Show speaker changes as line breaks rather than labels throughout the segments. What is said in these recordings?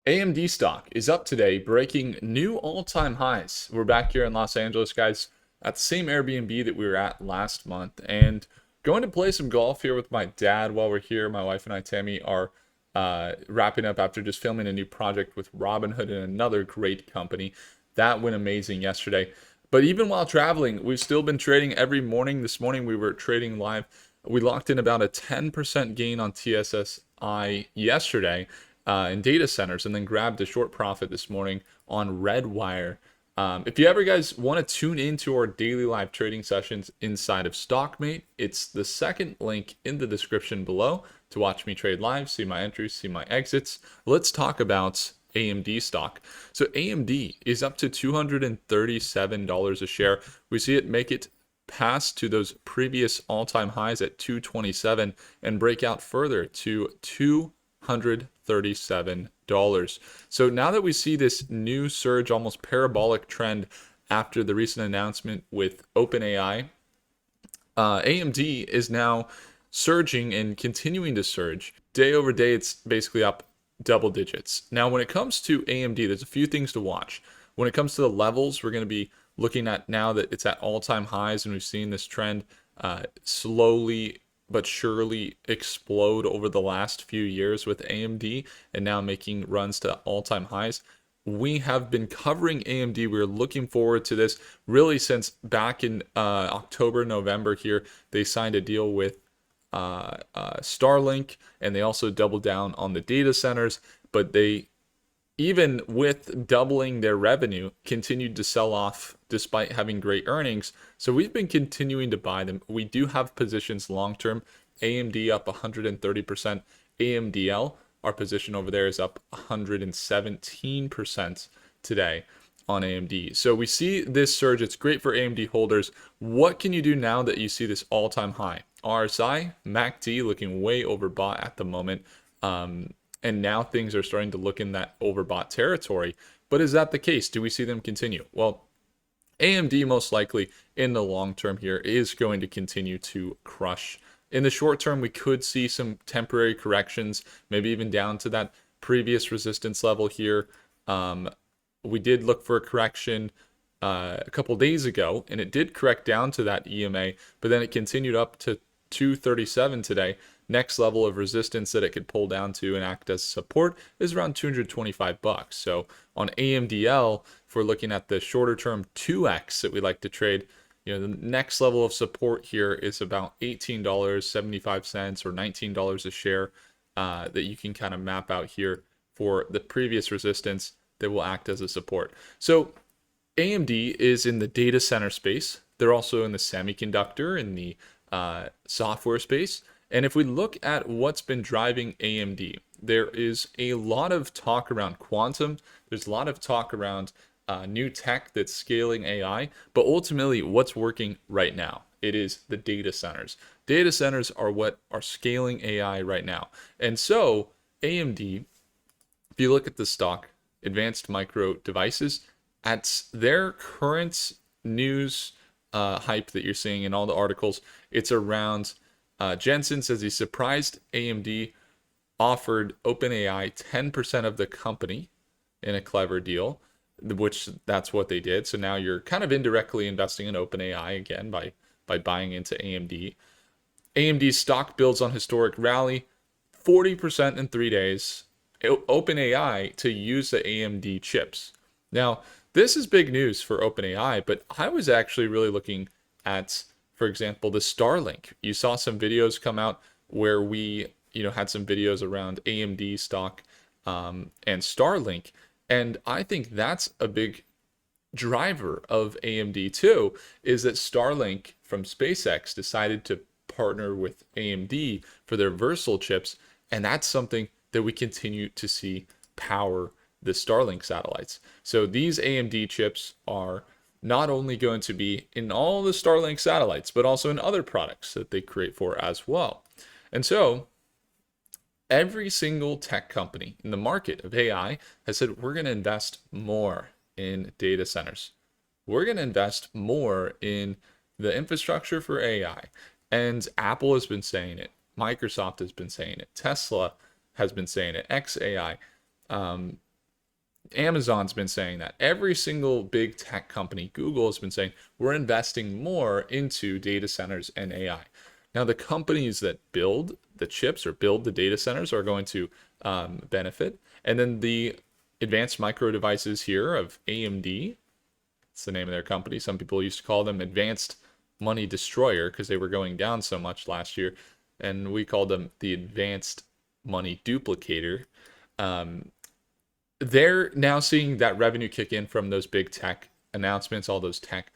AMD stock is up today, breaking new all-time highs. We're back here in Los Angeles, guys, at the same Airbnb that we were at last month, and going to play some golf here with my dad while we're here. My wife and I, Tammy, are wrapping up after just filming a new project with Robinhood and another great company. That went amazing yesterday. But even while traveling, we've still been trading every morning. This morning we were trading live. We locked in about a 10% gain on TSSI yesterday in data centers, and then grabbed a short profit this morning on Redwire. If you ever guys want to tune into our daily live trading sessions inside of StockMate, it's the second link in the description below to watch me trade live, see my entries, see my exits. Let's talk about AMD stock. So AMD is up to $237 a share. We see it make it past to those previous all-time highs at 227 and break out further to $237. So now that we see this new surge, almost parabolic trend after the recent announcement with OpenAI, AMD is now surging and continuing to surge. Day over day, it's basically up double digits. Now, when it comes to AMD, there's a few things to watch. When it comes to the levels, we're going to be looking at now that it's at all-time highs, and we've seen this trend slowly but surely explode over the last few years with AMD and now making runs to all-time highs. We have been covering AMD. We're looking forward to this really since back in October, November here. They signed a deal with Starlink, and they also doubled down on the data centers, but they, even with doubling their revenue, continued to sell off despite having great earnings. So we've been continuing to buy them. We do have positions long term. AMD up 130%. AMDL, our position over there, is up 117% today on AMD. So we see this surge. It's great for AMD holders. What can you do now that you see this all-time high? RSI, MACD looking way overbought at the moment. And now things are starting to look in that overbought territory. But is that the case? Do we see them continue? Well, AMD most likely in the long term here is going to continue to crush. In the short term, we could see some temporary corrections, maybe even down to that previous resistance level here. We did look for a correction a couple days ago, and it did correct down to that EMA, but then it continued up to 237 today. Next level of resistance that it could pull down to and act as support is around $225. So on AMDL, if we're looking at the shorter term 2x that we like to trade, the next level of support here is about $18.75 or $19 a share that you can kind of map out here for the previous resistance that will act as a support. So AMD is in the data center space. They're also in the semiconductor and the software space. And if we look at what's been driving AMD, there is a lot of talk around quantum. There's a lot of talk around new tech that's scaling AI. But ultimately, what's working right now? It is the data centers. Data centers are what are scaling AI right now. And so AMD, if you look at the stock, Advanced Micro Devices, at their current news hype that you're seeing in all the articles, it's around Jensen says he surprised AMD offered OpenAI 10% of the company in a clever deal, which that's what they did. So now you're kind of indirectly investing in OpenAI again by buying into AMD. AMD's stock builds on historic rally, 40% in 3 days. OpenAI to use the AMD chips. Now, this is big news for OpenAI, but I was actually really looking at, for example, the Starlink. You saw some videos come out where we, had some videos around AMD stock and Starlink. And I think that's a big driver of AMD too, is that Starlink from SpaceX decided to partner with AMD for their Versal chips. And that's something that we continue to see power the Starlink satellites. So these AMD chips are not only going to be in all the Starlink satellites, but also in other products that they create for as well. And so every single tech company in the market of AI has said, we're going to invest more in data centers. We're going to invest more in the infrastructure for AI. And Apple has been saying it. Microsoft has been saying it. Tesla has been saying it. XAI. Amazon's been saying that. Every single big tech company, Google has been saying, we're investing more into data centers and AI. Now, the companies that build the chips or build the data centers are going to benefit. And then the advanced micro devices here of AMD, it's the name of their company. Some people used to call them Advanced Money Destroyer because they were going down so much last year. And we called them the Advanced Money Duplicator. Um, they're now seeing that revenue kick in from those big tech announcements, all those tech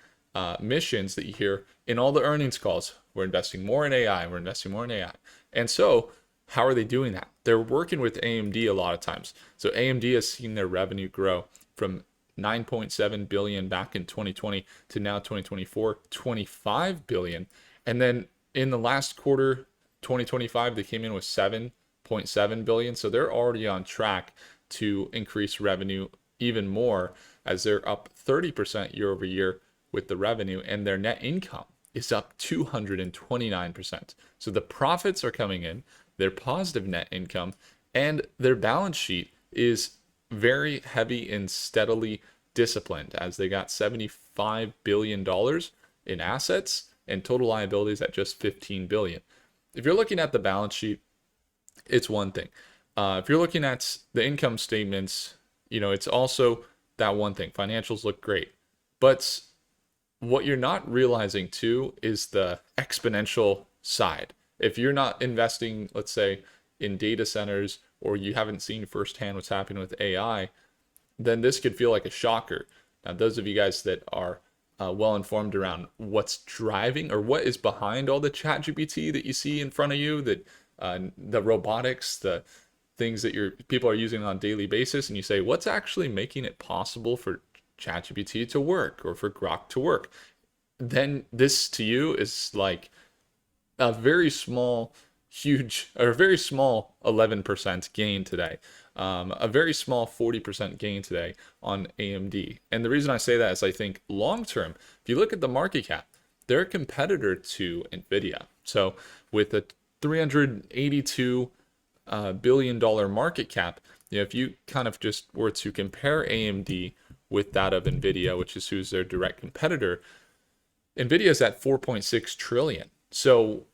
missions that you hear in all the earnings calls. We're investing more in AI. We're investing more in AI. And so, how are they doing that? They're working with AMD a lot of times. So AMD has seen their revenue grow from 9.7 billion back in 2020 to now 2024, 25 billion. And then in the last quarter, 2025, they came in with 7.7 billion. So they're already on track to increase revenue even more as they're up 30% year over year with the revenue, and their net income is up 229%. So the profits are coming in, their positive net income, and their balance sheet is very heavy and steadily disciplined as they got $75 billion in assets and total liabilities at just 15 billion. If you're looking at the balance sheet, it's one thing. If you're looking at the income statements, it's also that one thing. Financials look great. But what you're not realizing too is the exponential side. If you're not investing, let's say, in data centers, or you haven't seen firsthand what's happening with AI, then this could feel like a shocker. Now, those of you guys that are well informed around what's driving or what is behind all the chat GPT that you see in front of you, that the robotics, the things that your people are using on a daily basis, and you say, what's actually making it possible for ChatGPT to work or for Grok to work? Then this to you is like a very small, huge, or a very small 11% gain today, a very small 40% gain today on AMD. And the reason I say that is I think long term, if you look at the market cap, they're a competitor to NVIDIA. So with a $382 billion market cap, if you kind of just were to compare AMD with that of NVIDIA, which is who's their direct competitor, NVIDIA is at 4.6 trillion. So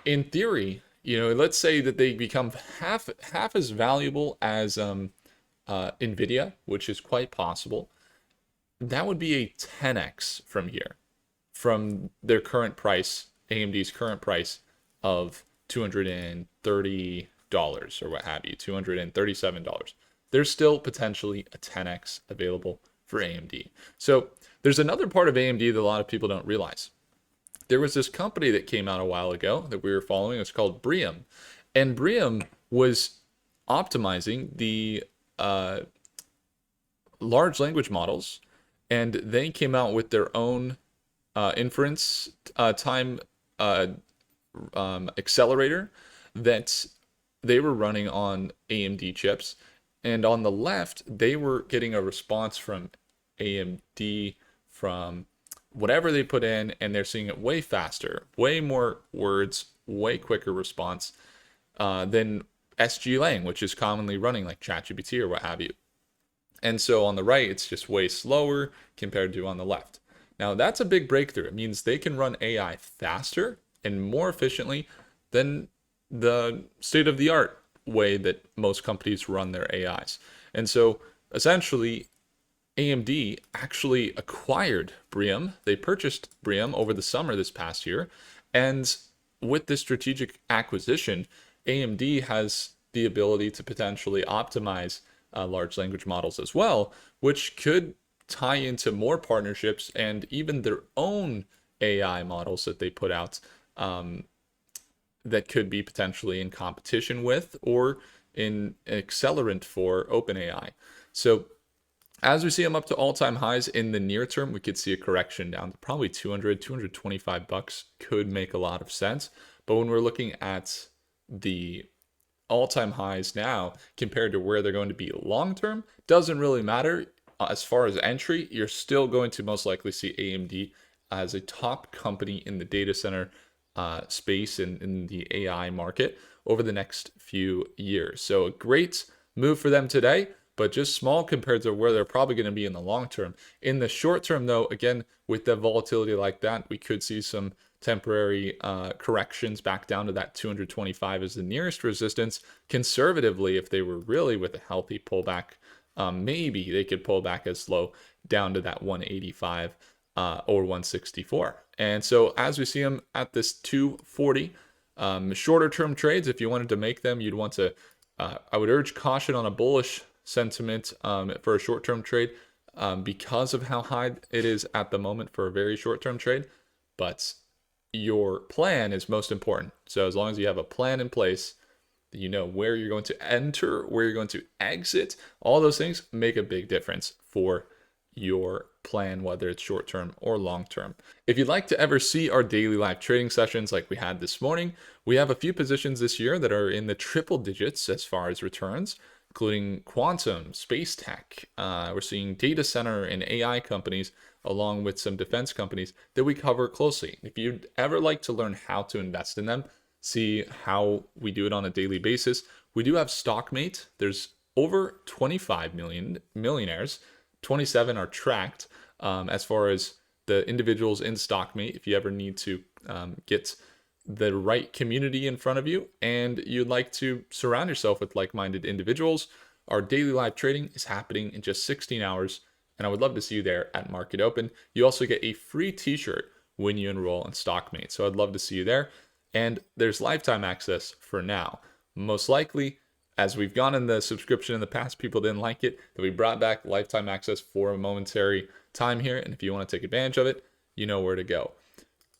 in theory, let's say that they become half as valuable as NVIDIA, which is quite possible. That would be a 10x from here, from their current price, AMD's current price of $230 or what have you, $237. There's still potentially a 10x available for AMD. So there's another part of AMD that a lot of people don't realize. There was this company that came out a while ago that we were following. It's called Bream. And Bream was optimizing the large language models, and they came out with their own inference time accelerator that they were running on AMD chips. And on the left, they were getting a response from AMD from whatever they put in, and they're seeing it way faster, way more words, way quicker response than SG Lang, which is commonly running like ChatGPT or what have you. And so on the right, it's just way slower compared to on the left. Now, that's a big breakthrough. It means they can run AI faster and more efficiently than the state-of-the-art way that most companies run their AIs. And so essentially, AMD actually acquired Bream. They purchased Bream over the summer this past year. And with this strategic acquisition, AMD has the ability to potentially optimize large language models as well, which could tie into more partnerships and even their own AI models that they put out that could be potentially in competition with or in accelerant for OpenAI. So as we see them up to all-time highs in the near term, we could see a correction down to probably 225 bucks could make a lot of sense. But when we're looking at the all-time highs now compared to where they're going to be long-term, doesn't really matter. As far as entry, you're still going to most likely see AMD as a top company in the data center space and in the AI market over the next few years. So a great move for them today. but just small compared to where they're probably going to be in the long term. In the short term, though, again, with the volatility like that, we could see some temporary corrections back down to that 225 as the nearest resistance. Conservatively, if they were really with a healthy pullback, maybe they could pull back as low down to that 185 or 164. And so as we see them at this 240, shorter term trades, if you wanted to make them, you'd want to, I would urge caution on a bullish sentiment for a short term trade because of how high it is at the moment for a very short term trade. But your plan is most important. So as long as you have a plan in place, you know where you're going to enter, where you're going to exit, all those things make a big difference for your plan, whether it's short term or long term. If you'd like to ever see our daily live trading sessions like we had this morning, we have a few positions this year that are in the triple digits as far as returns, including quantum, space tech. We're seeing data center and AI companies, along with some defense companies that we cover closely. If you'd ever like to learn how to invest in them, see how we do it on a daily basis, we do have StockMate. There's over 25 million millionaires. 27 are tracked as far as the individuals in StockMate. If you ever need to get the right community in front of you and you'd like to surround yourself with like-minded individuals, our daily live trading is happening in just 16 hours. And I would love to see you there at Market Open. You also get a free t-shirt when you enroll in StockMate. So I'd love to see you there. And there's lifetime access for now. Most likely, as we've gone in the subscription in the past, people didn't like it, that we brought back lifetime access for a momentary time here. And if you want to take advantage of it, you know where to go.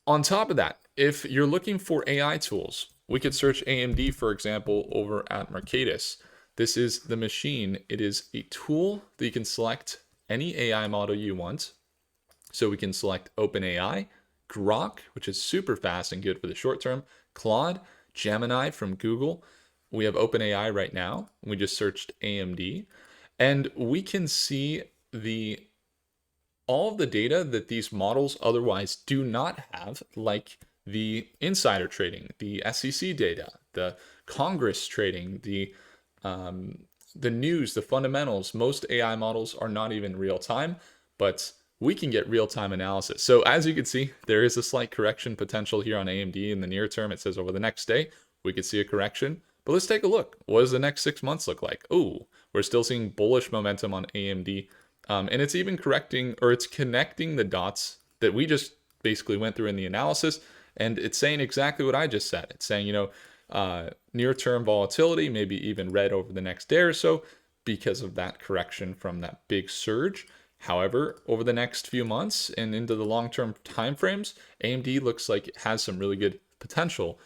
On top of that, if you're looking for AI tools, we could search AMD, for example, over at Mercatus. This is the machine. It is a tool that you can select any AI model you want. So we can select OpenAI, Grok, which is super fast and good for the short term, Claude, Gemini from Google. We have OpenAI right now. We just searched AMD, and we can see all of the data that these models otherwise do not have, like the insider trading, the SEC data, the Congress trading, the news, the fundamentals. Most AI models are not even real time, but we can get real-time analysis. So as you can see, there is a slight correction potential here on AMD in the near term. It says over the next day, we could see a correction. But let's take a look. What does the next 6 months look like? Oh, we're still seeing bullish momentum on AMD. And it's even correcting, or it's connecting the dots that we just basically went through in the analysis. And it's saying exactly what I just said. It's saying, near-term volatility, maybe even red over the next day or so because of that correction from that big surge. However, over the next few months and into the long-term timeframes, AMD looks like it has some really good potential.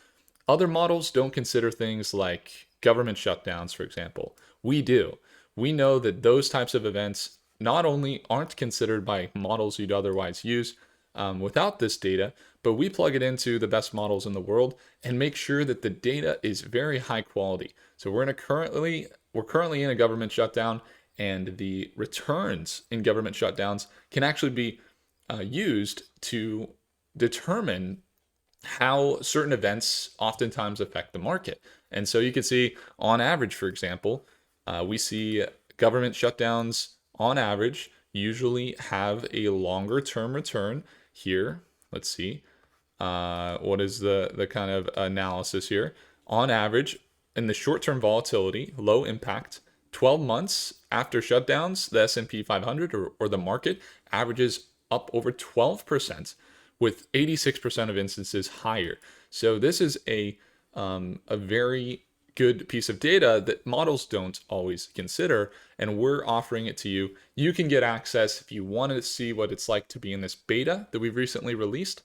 Other models don't consider things like government shutdowns, for example. We do. We know that those types of events not only aren't considered by models you'd otherwise use without this data, but we plug it into the best models in the world and make sure that the data is very high quality. So we're currently in a government shutdown, and the returns in government shutdowns can actually be used to determine how certain events oftentimes affect the market. And so you can see on average, for example, we see government shutdowns on average usually have a longer term return here. Let's see. What is the kind of analysis here? On average, in the short-term volatility, low impact, 12 months after shutdowns, the S&P 500 or the market averages up over 12%, with 86% of instances higher. So this is a very good piece of data that models don't always consider, and we're offering it to you. You can get access if you want to see what it's like to be in this beta that we've recently released.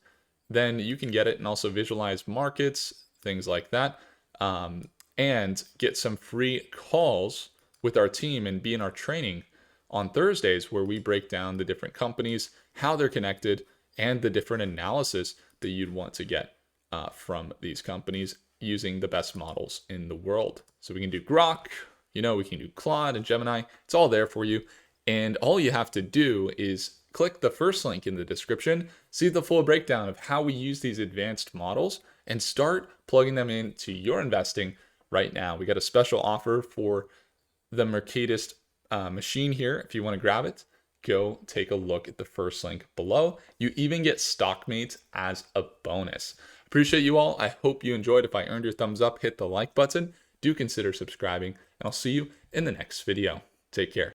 Then you can get it and also visualize markets, things like that, and get some free calls with our team and be in our training on Thursdays, where we break down the different companies, how they're connected, and the different analysis that you'd want to get from these companies using the best models in the world. So we can do Grok, we can do Claude and Gemini. It's all there for you. And all you have to do is click the first link in the description, see the full breakdown of how we use these advanced models, and start plugging them into your investing right now. We got a special offer for the Mercatus machine here, if you want to grab it, go take a look at the first link below. You even get StockMate as a bonus. Appreciate you all. I hope you enjoyed. If I earned your thumbs up, hit the like button. Do consider subscribing, and I'll see you in the next video. Take care.